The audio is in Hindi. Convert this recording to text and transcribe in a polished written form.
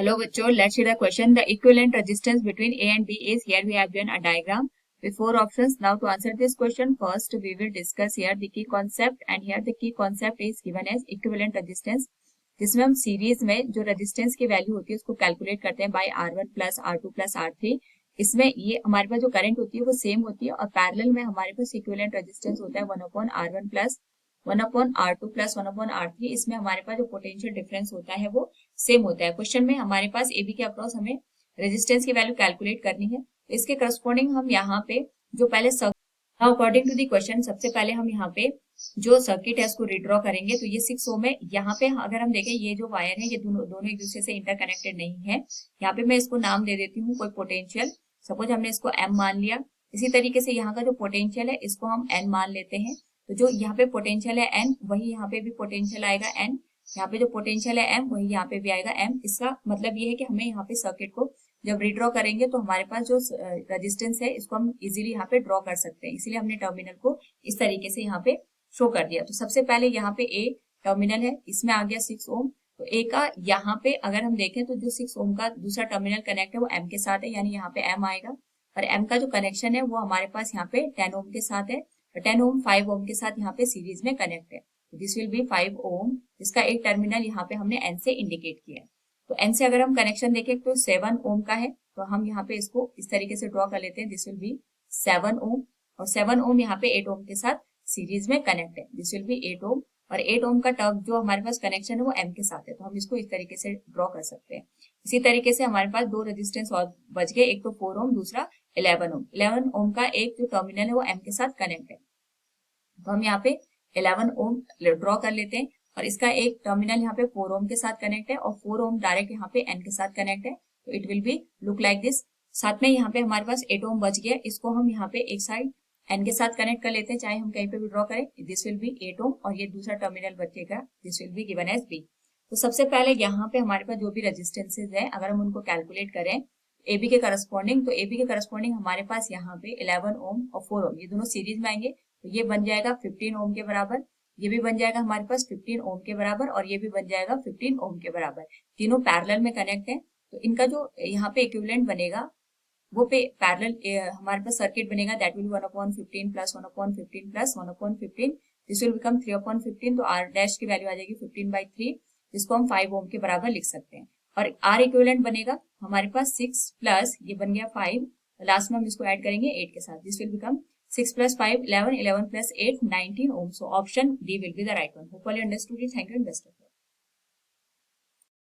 Hello बच्चों, let's see the question. The equivalent resistance between A and B is, here we have given a diagram with four options. Now to answer this question, first we will discuss here the key concept, and here the key concept is given as equivalent resistance, जिसमें हम सीरीज में जो रेजिस्टेंस की वैल्यू होती है उसको कैलकुलेट करते हैं bye R1 plus R2 plus R3. इसमें ये हमारे पास जो करंट होती है वो सेम होती है और पैरेलल में हमारे पास इक्विवेलेंट रेजिस्टेंस होता है 1/R1 plus 1/R2 plus 1/R3. इसमें हमारे पास जो पोटेंशियल डिफरेंस होता है वो सेम होता है. क्वेश्चन में हमारे पास AB के अक्रॉस हमें रेजिस्टेंस की वैल्यू कैलकुलेट करनी है. इसके करस्पॉन्डिंग हम यहाँ पे जो पहले अकॉर्डिंग टू दी क्वेश्चन सबसे पहले हम यहाँ पे जो सर्किट है उसको रिड्रॉ करेंगे. तो ये 6 ओम है. यहाँ पे अगर हम देखें ये जो वायर है ये दोनों एक दूसरे से इंटरकनेक्टेड नहीं है. यहाँ पे मैं इसको नाम दे देती हूँ कोई पोटेंशियल. सपोज हमने इसको M मान लिया. इसी तरीके से यहाँ का जो पोटेंशियल है इसको हम N मान लेते हैं. तो जो यहाँ पे पोटेंशियल है N वही यहाँ पे भी पोटेंशियल आएगा N. यहाँ पे जो पोटेंशियल है M वही यहाँ पे भी आएगा M. इसका मतलब ये है कि हमें यहाँ पे सर्किट को जब रिड्रॉ करेंगे तो हमारे पास जो रेजिस्टेंस है इसको हम इजीली यहाँ पे ड्रॉ कर सकते हैं. इसीलिए हमने टर्मिनल को इस तरीके से यहाँ पे शो कर दिया. तो सबसे पहले यहाँ पे A टर्मिनल है, इसमें आ गया 6 ओम. तो A का यहाँ पे अगर हम देखें तो जो 6 ओम का दूसरा टर्मिनल कनेक्ट है वो M के साथ है, यानी यहाँ पे M आएगा. और M का जो कनेक्शन है वो हमारे पास यहाँ पे 10 ओम के साथ है. 10 ओम 5 ओम के साथ यहाँ पे सीरीज में कनेक्ट है. दिस विल बी 5 ओम. इसका एक टर्मिनल यहाँ पे हमने N से इंडिकेट किया है. तो N से अगर हम कनेक्शन देखें तो 7 ओम का है. तो हम यहाँ पे इसको इस तरीके से ड्रॉ कर लेते हैं. दिस विल बी 7 ओम. और 7 ओम यहाँ पे 8 ओम के साथ सीरीज में कनेक्ट है. दिस विल बी 8 ओम. और 8 ओम का टर्म जो हमारे पास कनेक्शन है वो M के साथ है. तो हम इसको इस तरीके से ड्रॉ कर सकते हैं. इसी तरीके से हमारे पास दो रेजिस्टेंस और बच गए. एक तो 4 ओम, दूसरा 11 ओम. 11 ओम का एक जो टर्मिनल है वो M के साथ कनेक्ट है. तो हम यहाँ पे 11 ओम ड्रॉ कर लेते हैं. और इसका एक टर्मिनल यहाँ पे 4 ओम के साथ कनेक्ट है और 4 ओम डायरेक्ट यहाँ पे N के साथ कनेक्ट है. तो it will be look like this. साथ में यहाँ पे हमारे पास 8 ओम बच गया. इसको हम यहाँ पे एक साइड N के साथ कनेक्ट कर लेते हैं, चाहे हम कहीं पे भी ड्रॉ करें. दिस विल बी 8 ओम और ये दूसरा टर्मिनल बचेगा. This will be given as B. तो सबसे पहले यहाँ पे हमारे पास जो भी रेजिस्टेंसेज है अगर हम उनको कैलकुलेट करें AB के करस्पॉन्डिंग, तो AB के करस्पॉन्डिंग हमारे पास यहाँ पे 11 ओम और 4 ओम ये दोनों सीरीज में आएंगे. तो ये बन जाएगा 15 ओम के बराबर. ये भी बन जाएगा हमारे पास 15 ओम के बराबर और ये भी बन जाएगा 15 ओम के बराबर. तीनों पैरेलल में कनेक्ट है. तो इनका जो यहाँ पे इक्विवेलेंट बनेगा वो पे पैरेलल हमारे पास सर्किट बनेगा. That will 1/15 plus 1/15 plus 1/15. This will become 3/15. तो R डैश की वैल्यू आ जाएगी 15/3, जिसको हम 5 ओम के बराबर लिख सकते हैं. और R इक्विवेलेंट बनेगा हमारे पास 6 प्लस ये बन गया 5. लास्ट में हम इसको ऐड करेंगे 8 के साथ. This will become 6 plus 5 11 11 plus 8 19 ohm. So option D will be the right one. Hopefully you understood it. Thank you and best of luck.